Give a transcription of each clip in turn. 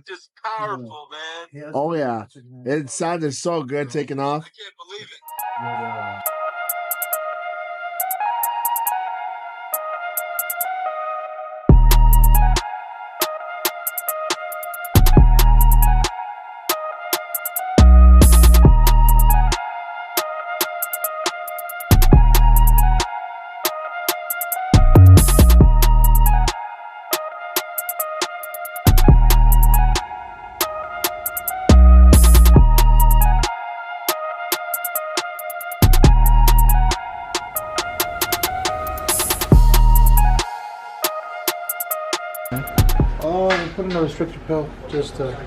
just powerful, man. Oh yeah, it sounded so good taking off. I can't believe it. Yeah. Oh, we put in a restrictor pill just to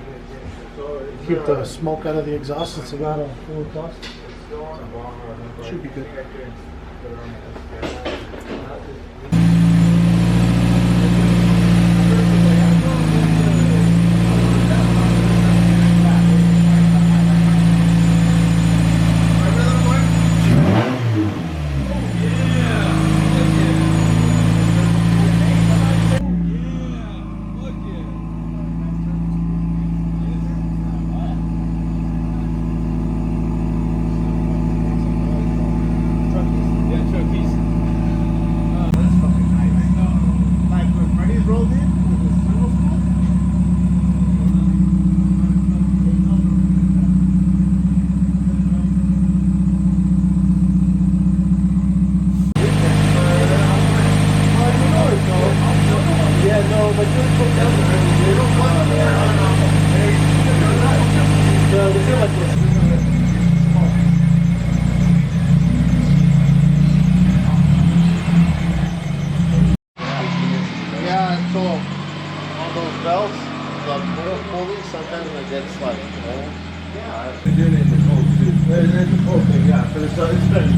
keep the smoke out of the exhaust. It's about a full exhaust. Should be good. Yeah, so on those belts, the middle pulley sometimes it gets like old. Yeah, they did it in the cold too. It's the cold thing, yeah. But it's been.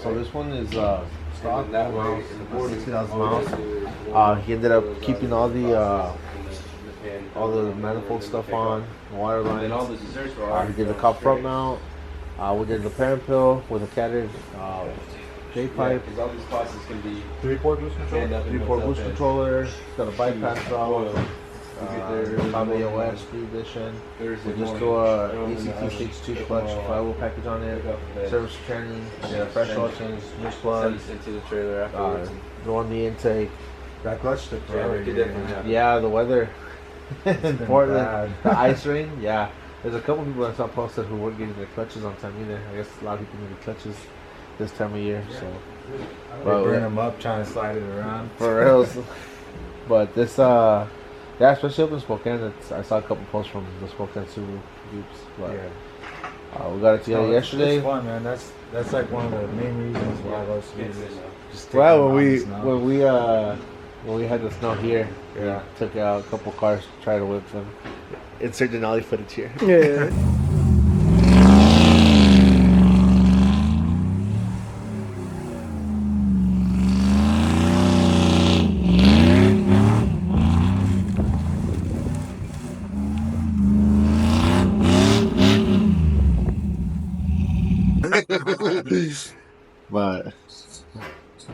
So this one is stock, 60,000 miles. He ended up keeping all the manifold stuff on, water lines. He did the cop front mount. We did the parent pill with a catted J pipe. Because all these classes can be 3-port boost controller. 3-port boost controller. Got a bypass valve. 5AOS 3 edition. We just do a ACT Stage 2 clutch flywheel package on it. Service training. Yeah, fresh oil change, new plugs. into the trailer afterwards. Go on the intake. That clutch took forever. Yeah, the weather in Portland, the ice rain. Yeah, there's a couple people I saw posted who weren't getting their clutches on time either. I guess a lot of people need clutches this time of year. So, But bring them up, trying to slide it around. For reals. But this, yeah, especially up in Spokane, I saw a couple posts from the Spokane Subaru groups. But we got it together yesterday. It's fun, man. That's like one of the main reasons why I love Subarus. Well, when we had the snow here, we took out a couple cars, tried to whip them. Insert Denali footage here. Yeah. But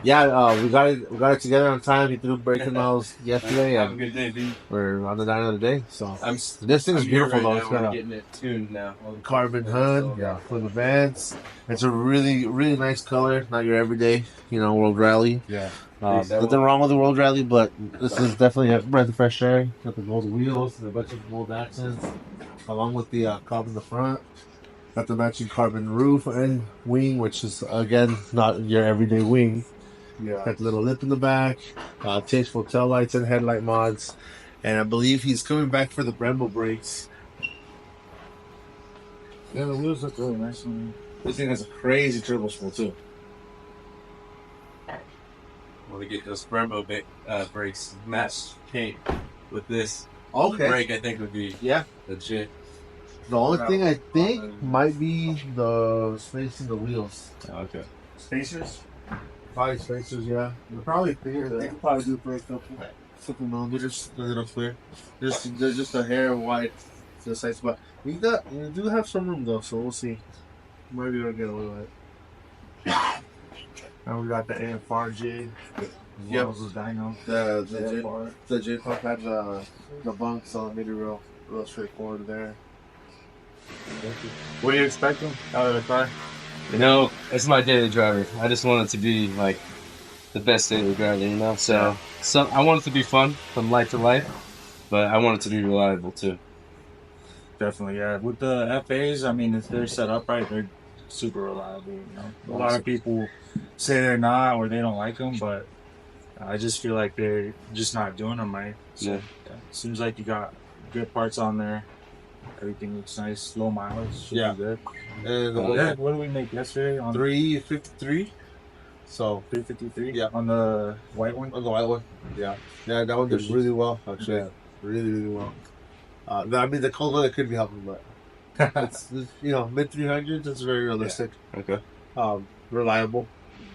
Yeah, we got it together on time. He threw braking miles yesterday, Have a and good day, dude. we're on the dine of the day. So I'm this thing's I'm here beautiful right though. now. It's We're got a getting it tuned now. All the carbon stuff hood, installed. yeah, for the vents. It's a really nice color. Not your everyday, World Rally. Yeah. Nothing wrong with the World Rally, but this is definitely a breath of fresh air. Got the gold wheels and a bunch of gold accents, along with the carbon in the front. Got the matching carbon roof and wing, which is again not your everyday wing. Yeah. Got the little lip in the back, tasteful tail lights and headlight mods, and I believe he's coming back for the Brembo brakes. Yeah, the wheels look really nice on me. This thing has a crazy turbo spool too. I want to get those Brembo brakes matched paint with this. Okay. Brake, I think, would be legit. The only thing I think might be the space in the wheels. Okay. Spacers? Probably spacers, yeah. They're probably clear. They could probably do for a couple. Something no, they're just a little clear. They're just a hair wide to the sides, but we do have some room though, so we'll see. Might be able to get away with it. And we got the AFRG. Yep. The dyno. The J pump had the bunk, so it made it real straightforward there. What do you expect them out of the car? It's my daily driver. I just want it to be like the best daily driver, So, I want it to be fun from life to life, but I want it to be reliable too. Definitely, yeah. With the FAs, I mean, if they're set up right, they're super reliable. A lot of people say they're not or they don't like them, but I just feel like they're just not doing them right. So, Yeah. Seems like you got good parts on there. Everything looks nice, low mileage. Should be good. And What did we make yesterday on 353. So 353? Yeah. On the white one? on the white one, yeah, that one did really well actually. Yeah. Really well. I mean, the cold weather could be helping, but it's mid 300s. It's very realistic. Okay. Reliable.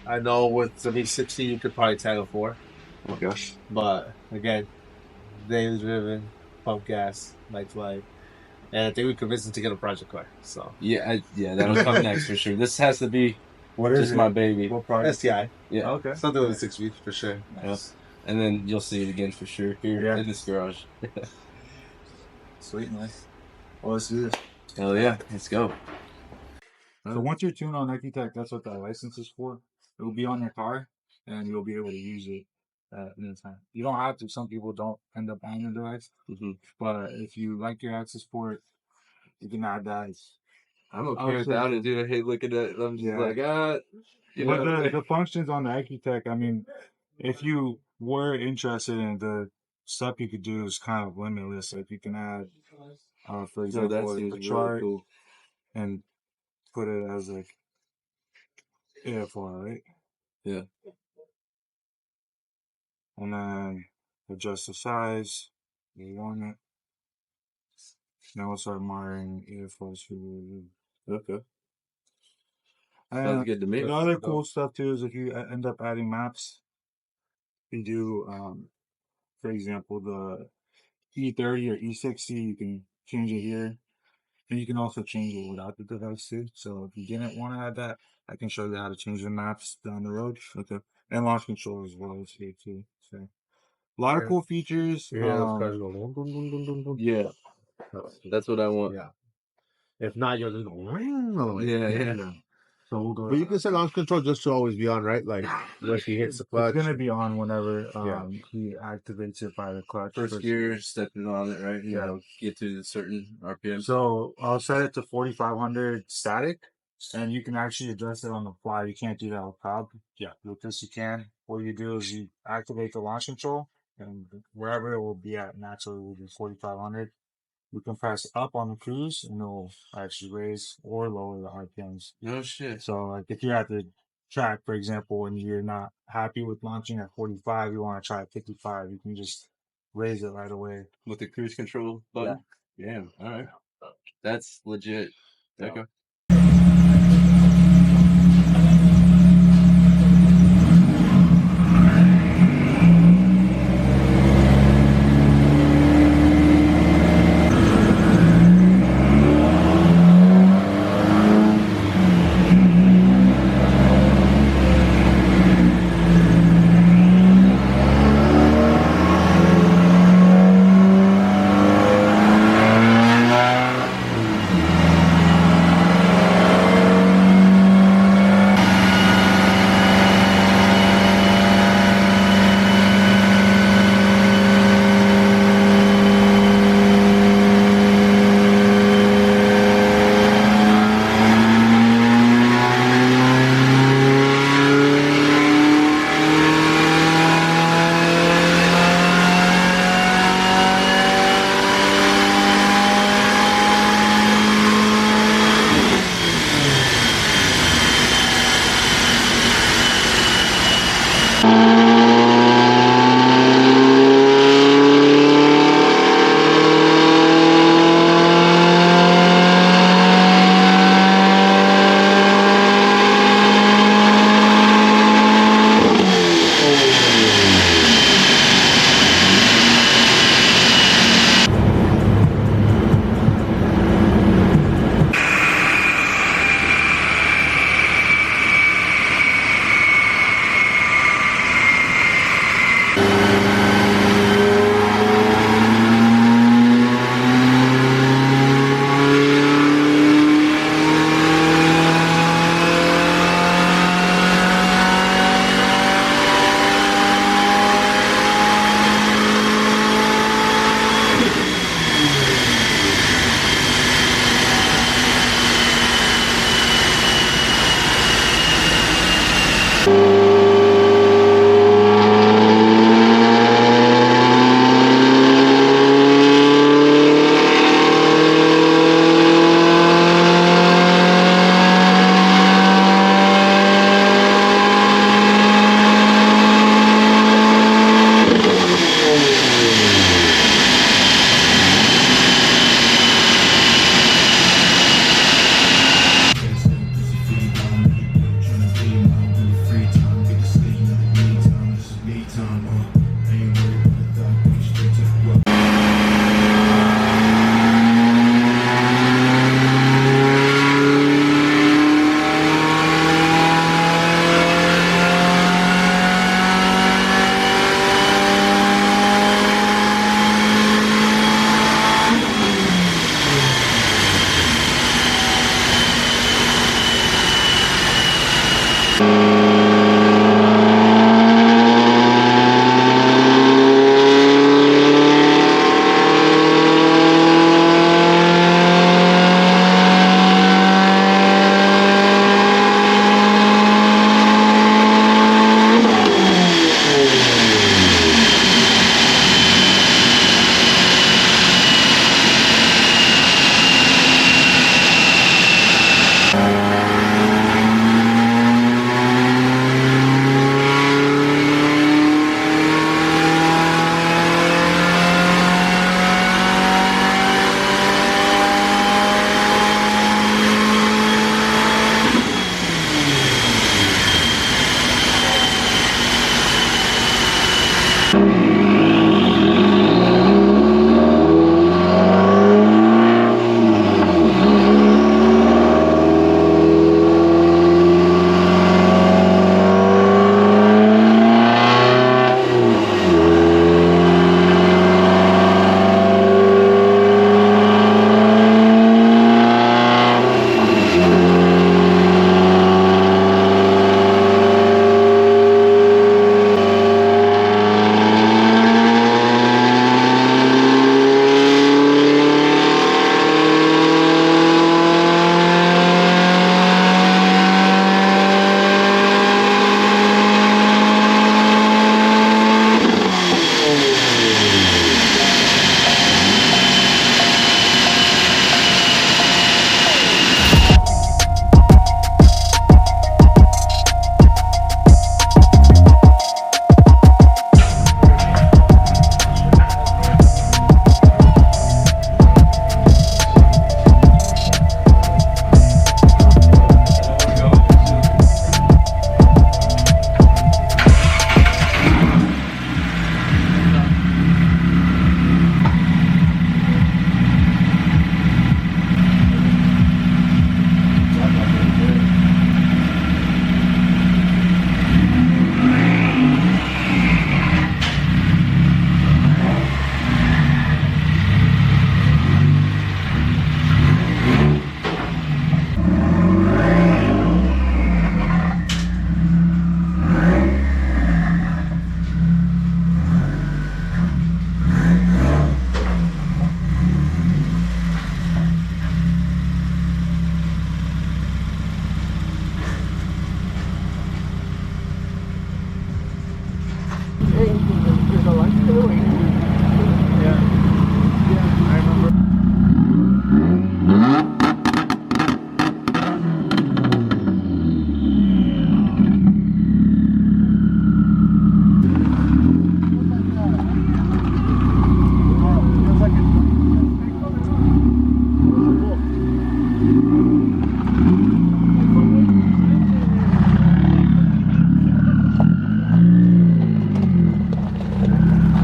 I know with the V60 you could probably tag a 4, Oh gosh. but again, daily driven, pump gas, night light, and I think we convinced him to get a project car. So Yeah, that'll come next for sure. This has to be What is just it? my baby. What product? STI, Yeah. Okay. something with 6 weeks for sure. Nice. And then you'll see it again for sure here in this garage. Sweet, nice. Well, let's do this. Hell yeah, let's go. So once you're tuned on Tech, that's what that license is for. It will be on your car, and you'll be able to use it at any time. You don't have to. Some people don't end up on the device. But if you like your access port, you can add that. I'm okay without it, dude. I hate looking at it. I'm just like, But the functions on the Tech, I mean, if you were interested in the stuff you could do is kind of limitless. Like you can add, for example, a chart cool. and put it as like AFR, right? Yeah. And then adjust the size. You want it. Now we'll start monitoring AFRs. Okay. And Sounds good to me. the other cool stuff too is if you end up adding maps, you do, for example, the E30 or E60, you can change it here. And you can also change it without the device too. So if you didn't want to add that, I can show you how to change the maps down the road. Okay. And launch control as well is here too. So a lot of cool features. Yeah. That's what I want. Yeah. If not, you'll just go ring all the way. Yeah. So we'll go. But you can set launch control just to always be on, right? Like if he hits the clutch. It's gonna be on whenever he activates it by the clutch. First gear, stepping on it, right? Get to a certain RPM. So I'll set it to 4,500 static, and you can actually adjust it on the fly. You can't do that with Cobb. Yeah, with this you can. What you do is you activate the launch control, and wherever it will be at naturally will be 4,500. We can press up on the cruise, and it'll actually raise or lower the RPMs. No shit. So, like, if you're at the track, for example, and you're not happy with launching at 45, you want to try at 55, you can just raise it right away. With the cruise control button? Yeah. All right. That's legit. Okay.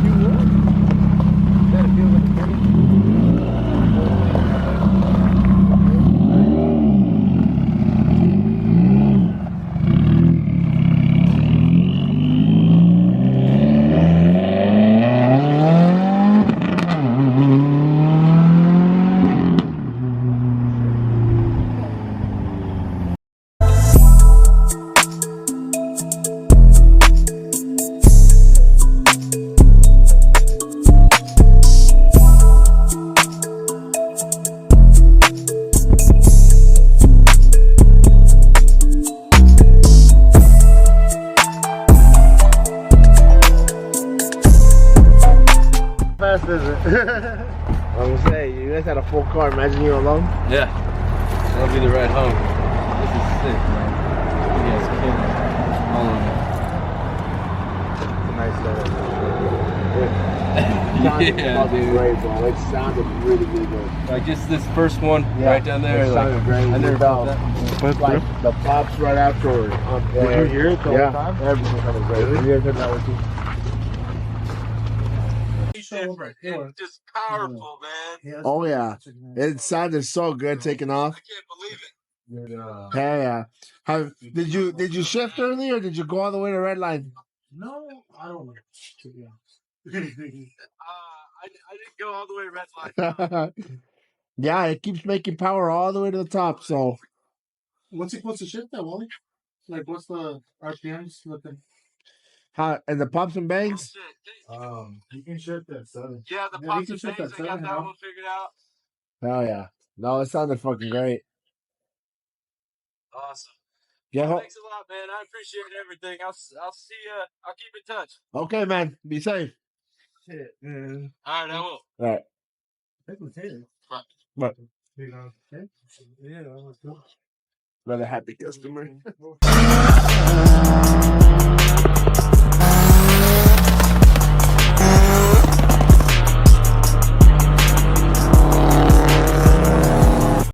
You would? I'm gonna say, you guys had a full car. Imagine you alone. Yeah. That'll be the ride home. This is sick, man. You guys killing it. All of It's a nice setup. Yeah, dude. Great, bro. It sounded really, really good. Like just this first one right down there. It Like, sounded great. I never felt that. Like the pops right after on point. Did you hear it the whole time? Everything sounded great. You guys heard that one too? Different. It's just powerful, man. Oh yeah, it sounded so good taking off. I can't believe it. Hell yeah. Did you shift early or did you go all the way to red line? No, I don't know. To be honest. I didn't go all the way red line. Yeah, it keeps making power all the way to the top. So What's he supposed to shift that, Wally? Like, what's the RPMs looking? and the pops and bangs. You can shift that 7. Yeah, the Yeah, pops you can and shift bangs, that I got 7 that now. one figured out. Hell yeah. No, it sounded fucking great. Awesome. Yeah. Thanks a lot, man. I appreciate everything. I'll see you. I'll keep in touch. Okay, man. Be safe. Shit, man. All right, I will. All right. Take the tail. What? You know, okay? Yeah, let's go. Another happy customer.